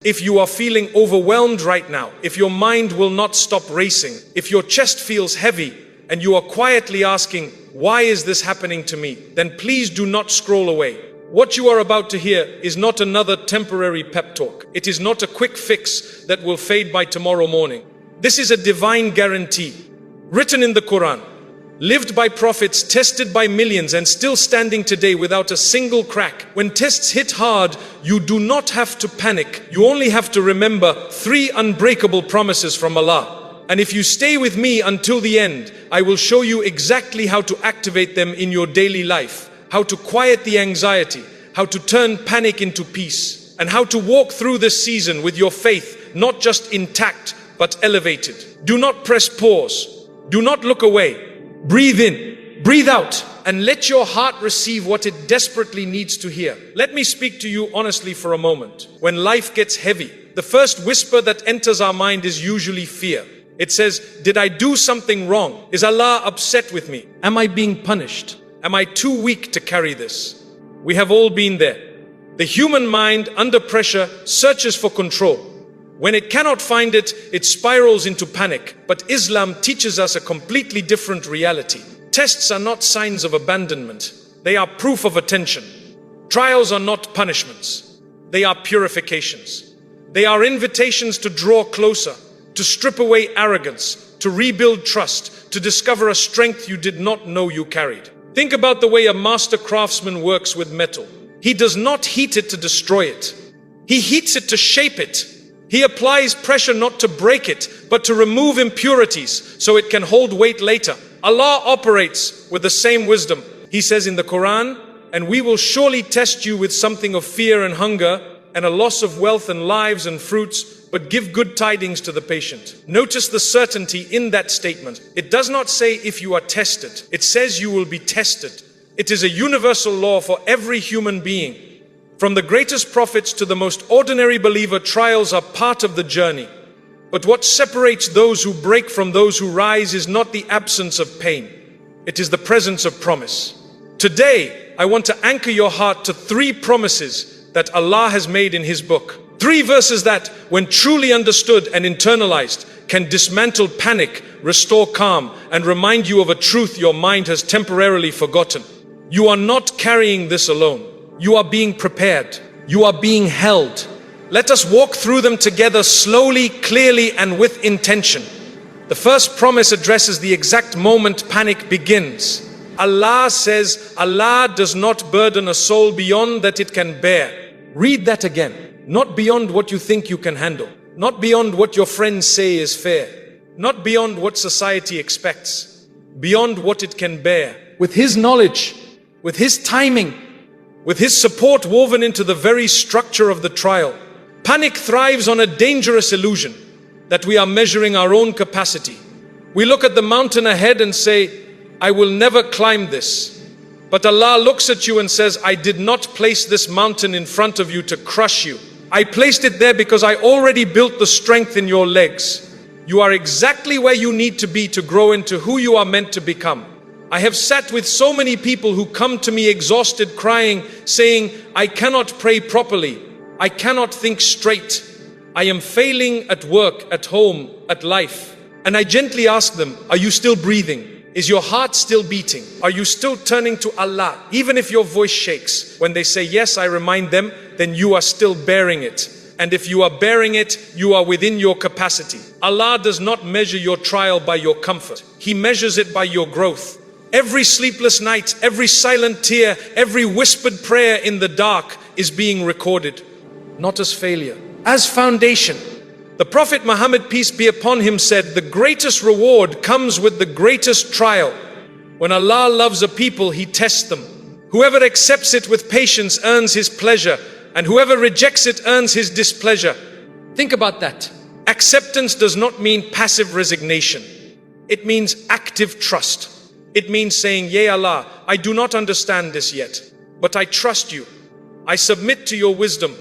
If you are feeling overwhelmed right now, if your mind will not stop racing, if your chest feels heavy and you are quietly asking, why is this happening to me? Then please do not scroll away. What you are about to hear is not another temporary pep talk. It is not a quick fix that will fade by tomorrow morning. This is a divine guarantee, written in the Quran, lived by prophets, tested by millions, and still standing today without a single crack. When tests hit hard, you do not have to panic. You only have to remember 3 unbreakable promises from Allah. And if you stay with me until the end, I will show you exactly how to activate them in your daily life, how to quiet the anxiety, how to turn panic into peace, and how to walk through this season with your faith not just intact, but elevated. Do not press pause. Do not look away. Breathe in, breathe out, and let your heart receive what it desperately needs to hear. Let me speak to you honestly for a moment. When life gets heavy, the first whisper that enters our mind is usually fear. It says, did I do something wrong? Is Allah upset with me? Am I being punished? Am I too weak to carry this? We have all been there. The human mind, under pressure, searches for control. When it cannot find it, it spirals into panic. But Islam teaches us a completely different reality. Tests are not signs of abandonment. They are proof of attention. Trials are not punishments. They are purifications. They are invitations to draw closer, to strip away arrogance, to rebuild trust, to discover a strength you did not know you carried. Think about the way a master craftsman works with metal. He does not heat it to destroy it. He heats it to shape it. He applies pressure not to break it, but to remove impurities so it can hold weight later. Allah operates with the same wisdom. He says in the Quran, and we will surely test you with something of fear and hunger and a loss of wealth and lives and fruits, but give good tidings to the patient. Notice the certainty in that statement. It does not say if you are tested. It says you will be tested. It is a universal law for every human being. From the greatest prophets to the most ordinary believer, trials are part of the journey. But what separates those who break from those who rise is not the absence of pain. It is the presence of promise. Today, I want to anchor your heart to 3 promises that Allah has made in His book. 3 verses that, when truly understood and internalized, can dismantle panic, restore calm, and remind you of a truth your mind has temporarily forgotten. You are not carrying this alone. You are being prepared. You are being held. Let us walk through them together slowly, clearly, and with intention. The first promise addresses the exact moment panic begins. Allah says, Allah does not burden a soul beyond that it can bear. Read that again. Not beyond what you think you can handle. Not beyond what your friends say is fair. Not beyond what society expects. Beyond what it can bear. With His knowledge, with His timing, with His support woven into the very structure of the trial. Panic thrives on a dangerous illusion that we are measuring our own capacity. We look at the mountain ahead and say, I will never climb this. But Allah looks at you and says, I did not place this mountain in front of you to crush you. I placed it there because I already built the strength in your legs. You are exactly where you need to be to grow into who you are meant to become. I have sat with so many people who come to me exhausted, crying, saying, I cannot pray properly. I cannot think straight. I am failing at work, at home, at life. And I gently ask them, are you still breathing? Is your heart still beating? Are you still turning to Allah? Even if your voice shakes, when they say yes, I remind them, then you are still bearing it. And if you are bearing it, you are within your capacity. Allah does not measure your trial by your comfort. He measures it by your growth. Every sleepless night, every silent tear, every whispered prayer in the dark is being recorded, not as failure, as foundation. The Prophet Muhammad, peace be upon him, said, the greatest reward comes with the greatest trial. When Allah loves a people, He tests them. Whoever accepts it with patience earns His pleasure, and whoever rejects it earns His displeasure. Think about that. Acceptance does not mean passive resignation. It means active trust. It means saying, Yea Allah, I do not understand this yet, but I trust you. I submit to your wisdom.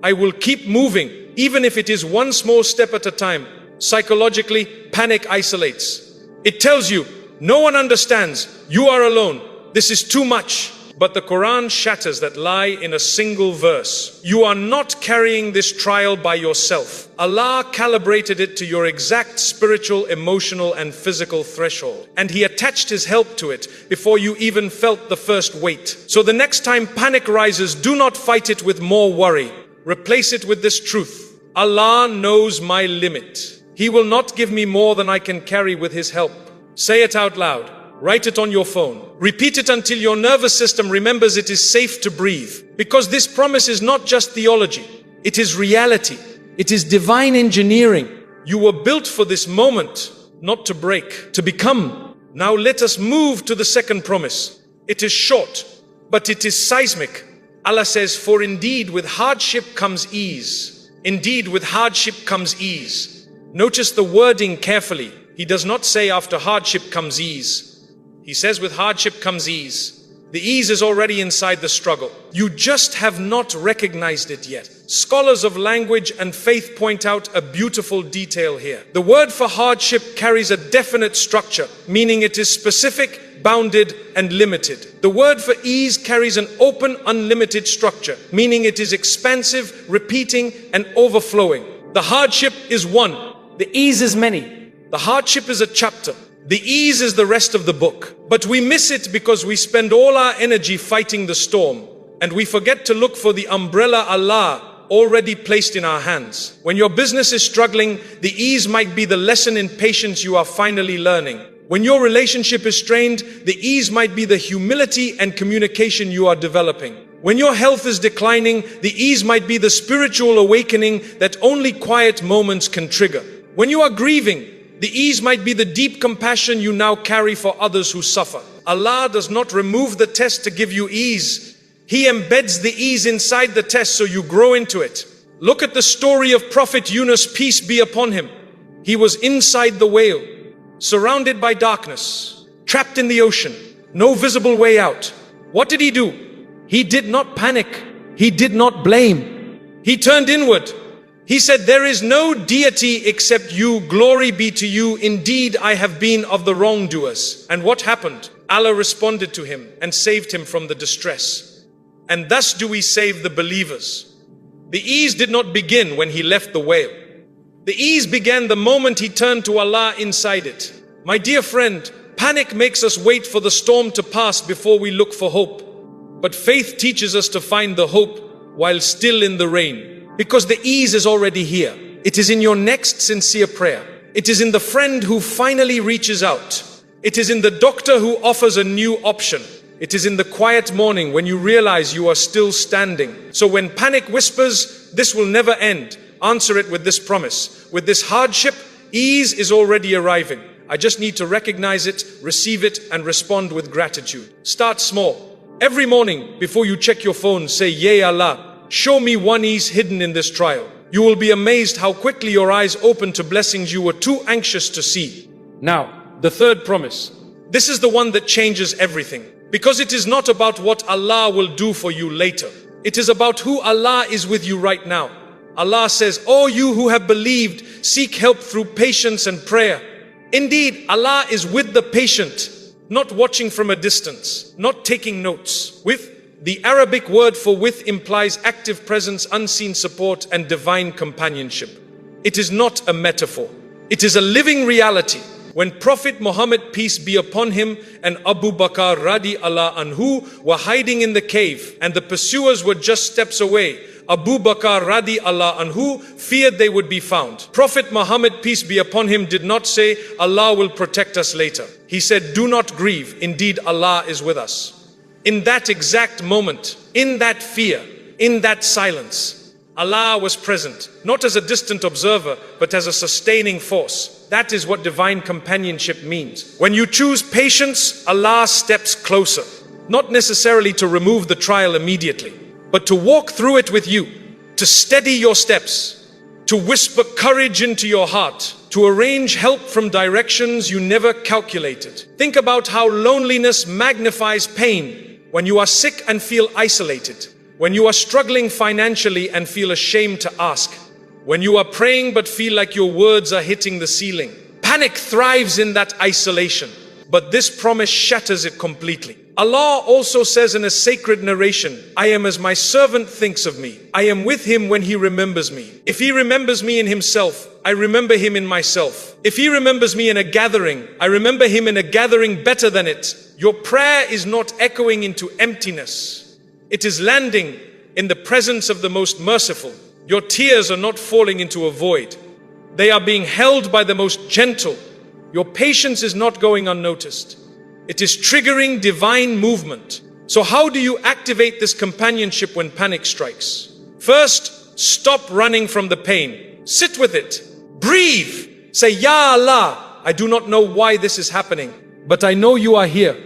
I will keep moving, even if it is one small step at a time. Psychologically, panic isolates. It tells you, no one understands. You are alone. This is too much. but the Quran shatters that lie in a single verse. You are not carrying this trial by yourself. Allah calibrated it to your exact spiritual, emotional, and physical threshold. And He attached His help to it before you even felt the first weight. So the next time panic rises, do not fight it with more worry. Replace it with this truth. Allah knows my limit. He will not give me more than I can carry with His help. Say it out loud. Write it on your phone. Repeat it until your nervous system remembers it is safe to breathe. Because this promise is not just theology. It is reality. It is divine engineering. You were built for this moment, not to break, to become. Now let us move to the second promise. It is short, but it is seismic. Allah says, for indeed with hardship comes ease. Indeed with hardship comes ease. Notice the wording carefully. He does not say after hardship comes ease. He says with hardship comes ease. The ease is already inside the struggle. You just have not recognized it yet. Scholars of language and faith point out a beautiful detail here. The word for hardship carries a definite structure, meaning it is specific, bounded, and limited. The word for ease carries an open, unlimited structure, meaning it is expansive, repeating, and overflowing. The hardship is one. The ease is many. The hardship is a chapter. The ease is the rest of the book. But we miss it because we spend all our energy fighting the storm, and we forget to look for the umbrella Allah already placed in our hands. When your business is struggling, the ease might be the lesson in patience you are finally learning. When your relationship is strained, the ease might be the humility and communication you are developing. When your health is declining, the ease might be the spiritual awakening that only quiet moments can trigger. When you are grieving, the ease might be the deep compassion you now carry for others who suffer. Allah does not remove the test to give you ease. He embeds the ease inside the test so you grow into it. Look at the story of Prophet Yunus, peace be upon him. He was inside the whale, surrounded by darkness, trapped in the ocean, no visible way out. What did he do? He did not panic. He did not blame. He turned inward. He said, there is no deity except you. Glory be to you. Indeed, I have been of the wrongdoers. And what happened? Allah responded to him and saved him from the distress. And thus do we save the believers. The ease did not begin when he left the whale. The ease began the moment he turned to Allah inside it. My dear friend, panic makes us wait for the storm to pass before we look for hope. But faith teaches us to find the hope while still in the rain. Because the ease is already here. It is in your next sincere prayer. It is in the friend who finally reaches out. It is in the doctor who offers a new option. It is in the quiet morning when you realize you are still standing. So when panic whispers, this will never end, answer it with this promise. With this hardship, ease is already arriving. I just need to recognize it, receive it, and respond with gratitude. Start small. Every morning before you check your phone, say, Ya Allah, show me one ease hidden in this trial. You will be amazed how quickly your eyes open to blessings you were too anxious to see. Now, the third promise. This is the one that changes everything. Because it is not about what Allah will do for you later. It is about who Allah is with you right now. Allah says, O you who have believed, seek help through patience and prayer. Indeed, Allah is with the patient, not watching from a distance, not taking notes. The Arabic word for with implies active presence, unseen support, and divine companionship. It is not a metaphor. It is a living reality. When Prophet Muhammad, peace be upon him, and Abu Bakr radi Allah anhu were hiding in the cave and the pursuers were just steps away, Abu Bakr radi Allah anhu feared they would be found. Prophet Muhammad, peace be upon him, did not say, Allah will protect us later. He said, do not grieve. Indeed, Allah is with us. In that exact moment, in that fear, in that silence, Allah was present, not as a distant observer, but as a sustaining force. That is what divine companionship means. When you choose patience, Allah steps closer, not necessarily to remove the trial immediately, but to walk through it with you, to steady your steps, to whisper courage into your heart, to arrange help from directions you never calculated. Think about how loneliness magnifies pain. When you are sick and feel isolated, when you are struggling financially and feel ashamed to ask, when you are praying but feel like your words are hitting the ceiling. Panic thrives in that isolation, but this promise shatters it completely. Allah also says in a sacred narration, I am as my servant thinks of me. I am with him when he remembers me. If he remembers me in himself, I remember him in myself. If he remembers me in a gathering, I remember him in a gathering better than it. Your prayer is not echoing into emptiness. It is landing in the presence of the most merciful. Your tears are not falling into a void. They are being held by the most gentle. Your patience is not going unnoticed. It is triggering divine movement. So how do you activate this companionship when panic strikes? First, stop running from the pain. Sit with it. Breathe. Say, Ya Allah, I do not know why this is happening, but I know you are here.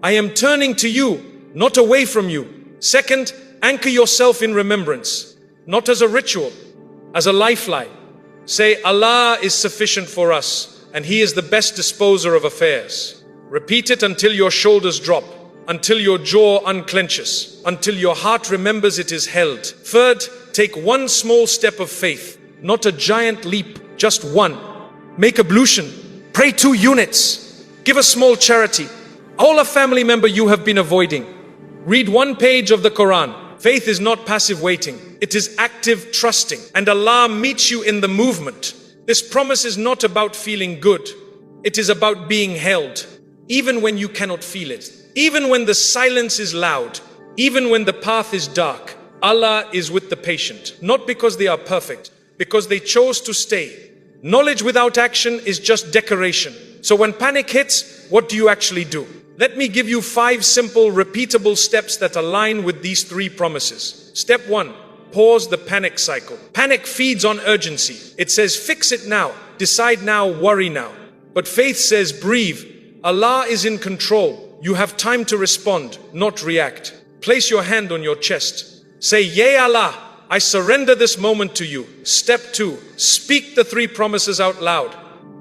I am turning to you, not away from you. Second, anchor yourself in remembrance, not as a ritual, as a lifeline. Say, Allah is sufficient for us, and He is the best disposer of affairs. Repeat it until your shoulders drop, until your jaw unclenches, until your heart remembers it is held. Third, take one small step of faith, not a giant leap, just one. Make ablution, pray 2 units, give a small charity. Call a family member you have been avoiding. Read 1 page of the Quran. Faith is not passive waiting, it is active trusting, and Allah meets you in the movement. This promise is not about feeling good, it is about being held. Even when you cannot feel it, even when the silence is loud, even when the path is dark, Allah is with the patient. Not because they are perfect, because they chose to stay. Knowledge without action is just decoration. So when panic hits, what do you actually do? Let me give you 5 simple, repeatable steps that align with these 3 promises. Step 1, pause the panic cycle. Panic feeds on urgency. It says, fix it now, decide now, worry now. But faith says, breathe. Allah is in control. You have time to respond, not react. Place your hand on your chest. Say, Ya Allah, I surrender this moment to you. Step 2, speak the 3 promises out loud.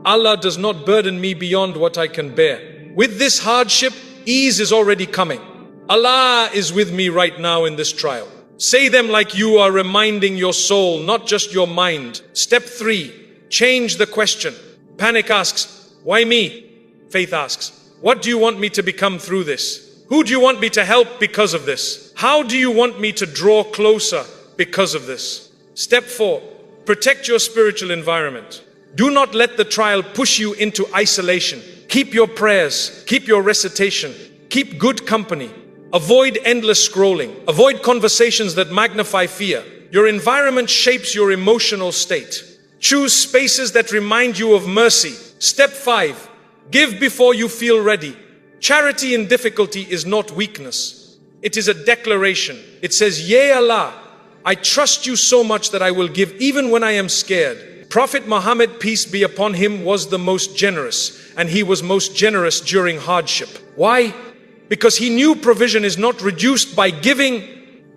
Allah does not burden me beyond what I can bear. With this hardship, ease is already coming. Allah is with me right now in this trial. Say them like you are reminding your soul, not just your mind. Step 3, change the question. Panic asks, why me? Faith asks, what do you want me to become through this? Who do you want me to help because of this? How do you want me to draw closer because of this? Step 4, protect your spiritual environment. Do not let the trial push you into isolation. Keep your prayers, keep your recitation, keep good company. Avoid endless scrolling. Avoid conversations that magnify fear. Your environment shapes your emotional state. Choose spaces that remind you of mercy. Step 5, give before you feel ready. Charity in difficulty is not weakness. It is a declaration. It says, Ya Allah, I trust you so much that I will give even when I am scared. Prophet Muhammad, peace be upon him, was the most generous, and he was most generous during hardship. Why? Because he knew provision is not reduced by giving,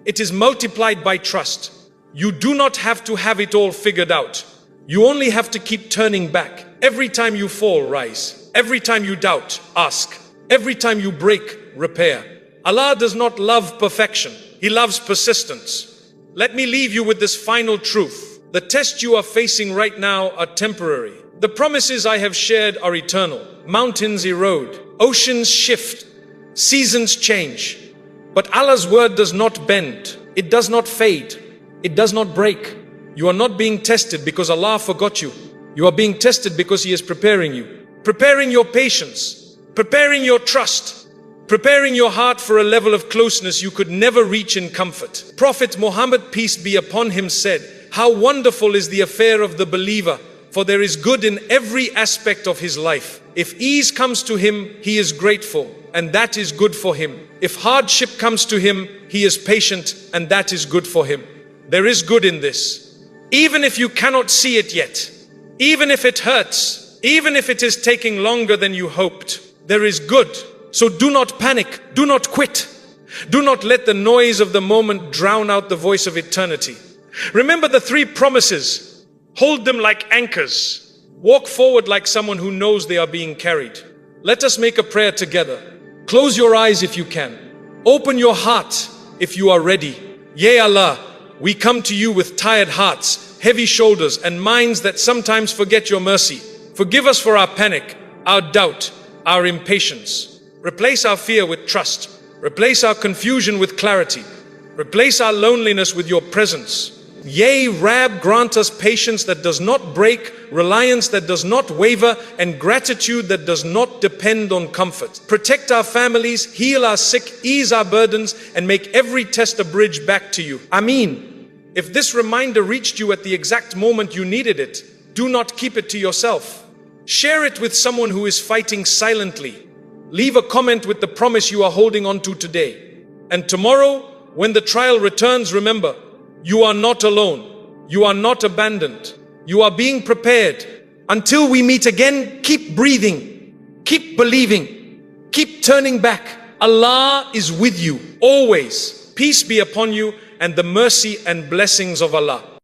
it is multiplied by trust. You do not have to have it all figured out. You only have to keep turning back. Every time you fall, rise. Every time you doubt, ask. Every time you break, repair. Allah does not love perfection. He loves persistence. Let me leave you with this final truth. The tests you are facing right now are temporary. The promises I have shared are eternal. Mountains erode. Oceans shift. Seasons change. But Allah's word does not bend. It does not fade. It does not break. You are not being tested because Allah forgot you. You are being tested because He is preparing you. Preparing your patience. Preparing your trust. Preparing your heart for a level of closeness you could never reach in comfort. Prophet Muhammad, peace be upon him, said, how wonderful is the affair of the believer, for there is good in every aspect of his life. If ease comes to him, he is grateful, and that is good for him. If hardship comes to him, he is patient, and that is good for him. There is good in this. Even if you cannot see it yet, even if it hurts, even if it is taking longer than you hoped, there is good. So do not panic, do not quit. Do not let the noise of the moment drown out the voice of eternity. Remember the 3 promises. Hold them like anchors. Walk forward like someone who knows they are being carried. Let us make a prayer together. Close your eyes if you can. Open your heart if you are ready. Ya Allah, we come to you with tired hearts, heavy shoulders, and minds that sometimes forget your mercy. Forgive us for our panic, our doubt, our impatience. Replace our fear with trust. Replace our confusion with clarity. Replace our loneliness with your presence. Yea, Rab, grant us patience that does not break, reliance that does not waver, and gratitude that does not depend on comfort. Protect our families, heal our sick, ease our burdens, and make every test a bridge back to you. Ameen. If this reminder reached you at the exact moment you needed it, do not keep it to yourself. Share it with someone who is fighting silently. Leave a comment with the promise you are holding on to today. And tomorrow, when the trial returns, remember, you are not alone. You are not abandoned. You are being prepared. Until we meet again, keep breathing. Keep believing. Keep turning back. Allah is with you always. Peace be upon you and the mercy and blessings of Allah.